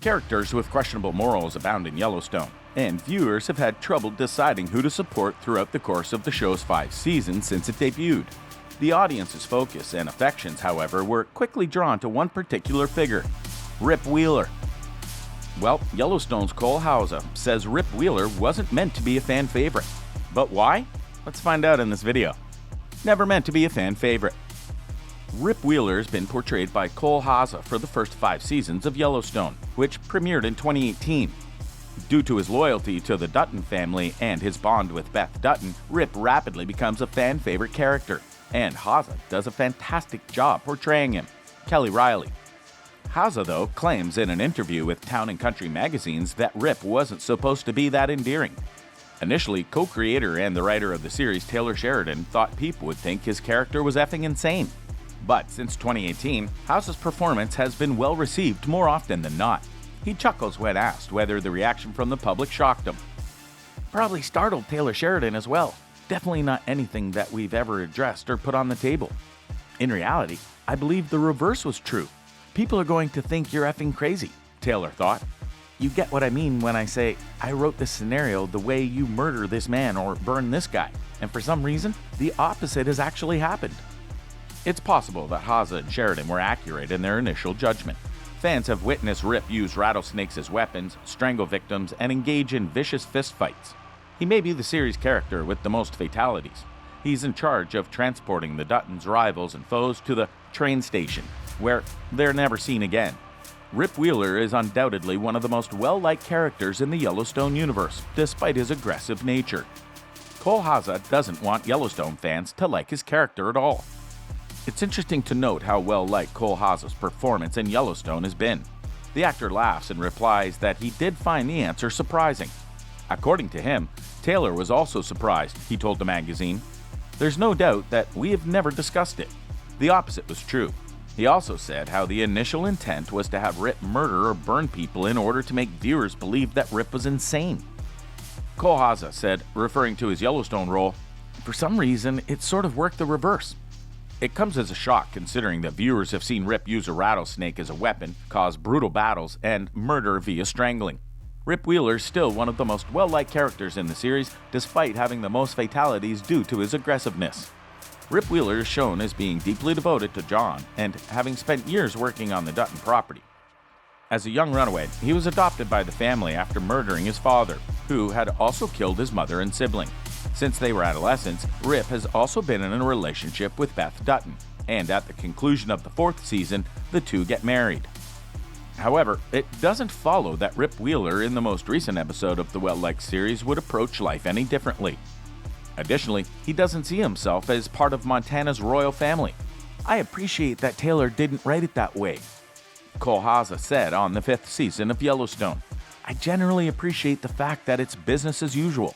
Characters with questionable morals abound in Yellowstone, and viewers have had trouble deciding who to support throughout the course of the show's 5 seasons since it debuted. The audience's focus and affections, however, were quickly drawn to one particular figure, Rip Wheeler. Well, Yellowstone's Cole Hauser says Rip Wheeler wasn't meant to be a fan favorite. But why? Let's find out in this video. Never meant to be a fan favorite. Rip Wheeler has been portrayed by Cole Hauser for the first 5 seasons of Yellowstone, which premiered in 2018. Due to his loyalty to the Dutton family and his bond with Beth Dutton, Rip rapidly becomes a fan favorite character, and Hauser does a fantastic job portraying him. Kelly Reilly. Hauser, though, claims in an interview with Town & Country magazines that Rip wasn't supposed to be that endearing. Initially, co-creator and the writer of the series Taylor Sheridan thought people would think his character was effing insane. But since 2018, Hauser's performance has been well received more often than not. He chuckles when asked whether the reaction from the public shocked him. Probably startled Taylor Sheridan as well. Definitely not anything that we've ever addressed or put on the table. In reality, I believe the reverse was true. People are going to think you're effing crazy, Taylor thought. You get what I mean when I say, I wrote this scenario the way you murder this man or burn this guy, and for some reason, the opposite has actually happened. It's possible that Hauser and Sheridan were accurate in their initial judgment. Fans have witnessed Rip use rattlesnakes as weapons, strangle victims, and engage in vicious fistfights. He may be the series character with the most fatalities. He's in charge of transporting the Duttons' rivals and foes to the train station, where they're never seen again. Rip Wheeler is undoubtedly one of the most well-liked characters in the Yellowstone universe, despite his aggressive nature. Cole Hauser doesn't want Yellowstone fans to like his character at all. It's interesting to note how well-liked Cole Hauser's performance in Yellowstone has been. The actor laughs and replies that he did find the answer surprising. According to him, Taylor was also surprised, he told the magazine. There's no doubt that we have never discussed it. The opposite was true. He also said how the initial intent was to have Rip murder or burn people in order to make viewers believe that Rip was insane. Cole Hauser said, referring to his Yellowstone role, for some reason, it sort of worked the reverse. It comes as a shock considering that viewers have seen Rip use a rattlesnake as a weapon, cause brutal battles, and murder via strangling. Rip Wheeler is still one of the most well-liked characters in the series, despite having the most fatalities due to his aggressiveness. Rip Wheeler is shown as being deeply devoted to John and having spent years working on the Dutton property. As a young runaway, he was adopted by the family after murdering his father, who had also killed his mother and sibling. Since they were adolescents, Rip has also been in a relationship with Beth Dutton, and at the conclusion of the 4th season, the two get married. However, it doesn't follow that Rip Wheeler in the most recent episode of the well-liked series would approach life any differently. Additionally, he doesn't see himself as part of Montana's royal family. I appreciate that Taylor didn't write it that way, Cole Hauser said on the 5th season of Yellowstone. I generally appreciate the fact that it's business as usual.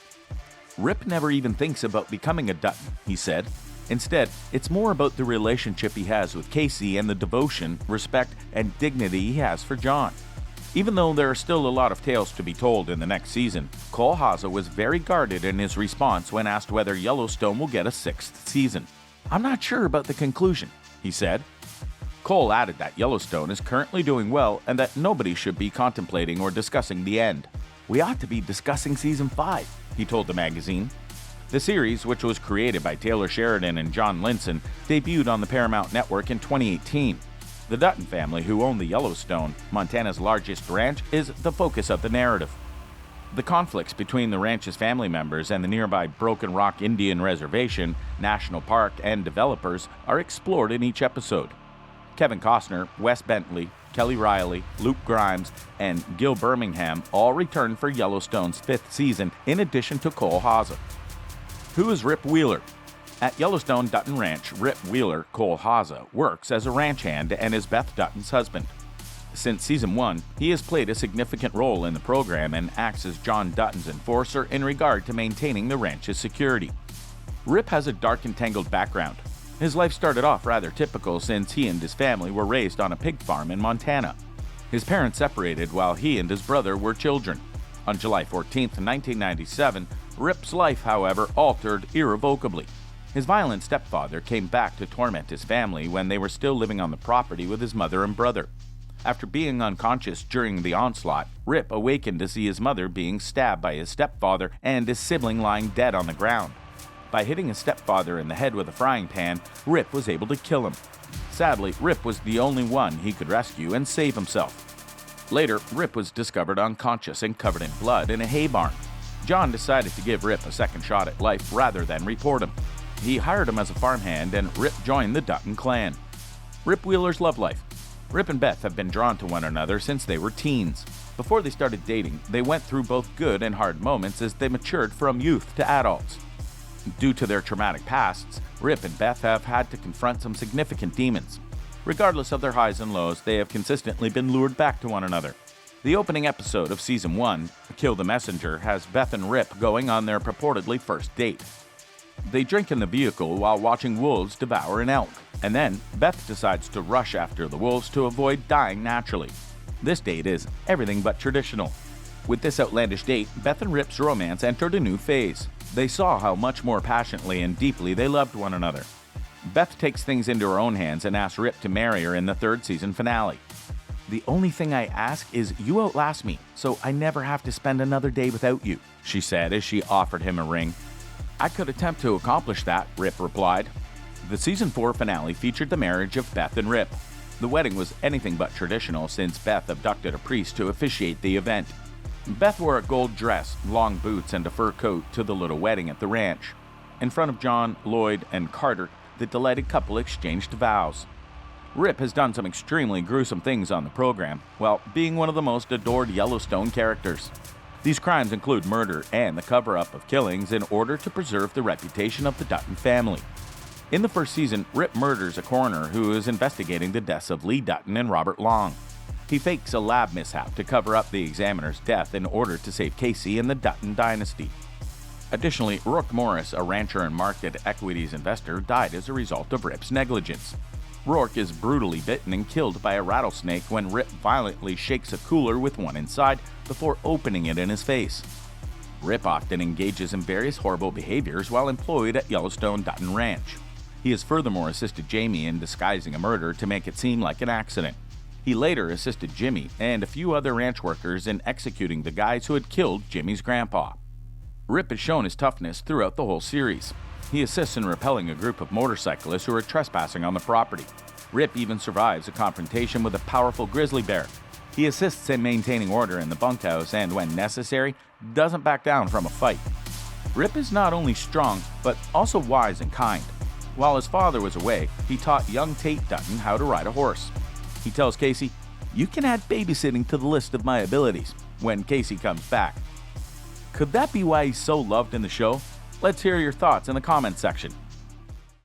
Rip never even thinks about becoming a Dutton, he said. Instead, it's more about the relationship he has with Casey and the devotion, respect, and dignity he has for John. Even though there are still a lot of tales to be told in the next season, Cole Hauser was very guarded in his response when asked whether Yellowstone will get a 6th season. I'm not sure about the conclusion, he said. Cole added that Yellowstone is currently doing well and that nobody should be contemplating or discussing the end. We ought to be discussing season 5, he told the magazine. The series, which was created by Taylor Sheridan and John Linson, debuted on the Paramount network in 2018. The Dutton family, who own the Yellowstone, Montana's largest ranch, is the focus of the narrative. The conflicts between the ranch's family members and the nearby Broken Rock Indian Reservation, National Park, and developers are explored in each episode. Kevin Costner, Wes Bentley, Kelly Reilly, Luke Grimes, and Gil Birmingham all return for Yellowstone's 5th season in addition to Cole Hauser. Who is Rip Wheeler? At Yellowstone Dutton Ranch, Rip Wheeler, Cole Hauser, works as a ranch hand and is Beth Dutton's husband. Since season 1, he has played a significant role in the program and acts as John Dutton's enforcer in regard to maintaining the ranch's security. Rip has a dark and tangled background. His life started off rather typical since he and his family were raised on a pig farm in Montana. His parents separated while he and his brother were children. On July 14, 1997, Rip's life, however, altered irrevocably. His violent stepfather came back to torment his family when they were still living on the property with his mother and brother. After being unconscious during the onslaught, Rip awakened to see his mother being stabbed by his stepfather and his sibling lying dead on the ground. By hitting his stepfather in the head with a frying pan, Rip was able to kill him. Sadly, Rip was the only one he could rescue and save himself. Later, Rip was discovered unconscious and covered in blood in a hay barn. John decided to give Rip a second shot at life rather than report him. He hired him as a farmhand, and Rip joined the Dutton clan. Rip Wheeler's love life. Rip and Beth have been drawn to one another since they were teens. Before they started dating, they went through both good and hard moments as they matured from youth to adults. Due to their traumatic pasts, Rip and Beth have had to confront some significant demons. Regardless of their highs and lows, they have consistently been lured back to one another. The opening episode of Season 1, Kill the Messenger, has Beth and Rip going on their purportedly first date. They drink in the vehicle while watching wolves devour an elk, and then Beth decides to rush after the wolves to avoid dying naturally. This date is everything but traditional. With this outlandish date, Beth and Rip's romance entered a new phase. They saw how much more passionately and deeply they loved one another. Beth takes things into her own hands and asks Rip to marry her in the third season finale. "The only thing I ask is you outlast me, so I never have to spend another day without you," she said as she offered him a ring. "I could attempt to accomplish that," Rip replied. The Season 4 finale featured the marriage of Beth and Rip. The wedding was anything but traditional since Beth abducted a priest to officiate the event. Beth wore a gold dress, long boots, and a fur coat to the little wedding at the ranch. In front of John, Lloyd, and Carter, the delighted couple exchanged vows. Rip has done some extremely gruesome things on the program, while being one of the most adored Yellowstone characters. These crimes include murder and the cover-up of killings in order to preserve the reputation of the Dutton family. In the first season, Rip murders a coroner who is investigating the deaths of Lee Dutton and Robert Long. He fakes a lab mishap to cover up the examiner's death in order to save Casey and the Dutton dynasty. Additionally, Rourke Morris, a rancher and market equities investor, died as a result of Rip's negligence. Rourke is brutally bitten and killed by a rattlesnake when Rip violently shakes a cooler with one inside before opening it in his face. Rip often engages in various horrible behaviors while employed at Yellowstone Dutton Ranch. He has furthermore assisted Jamie in disguising a murder to make it seem like an accident. He later assisted Jimmy and a few other ranch workers in executing the guys who had killed Jimmy's grandpa. Rip has shown his toughness throughout the whole series. He assists in repelling a group of motorcyclists who are trespassing on the property. Rip even survives a confrontation with a powerful grizzly bear. He assists in maintaining order in the bunkhouse and, when necessary, doesn't back down from a fight. Rip is not only strong, but also wise and kind. While his father was away, he taught young Tate Dutton how to ride a horse. He tells Casey, "You can add babysitting to the list of my abilities," when Casey comes back. Could that be why he's so loved in the show? Let's hear your thoughts in the comments section.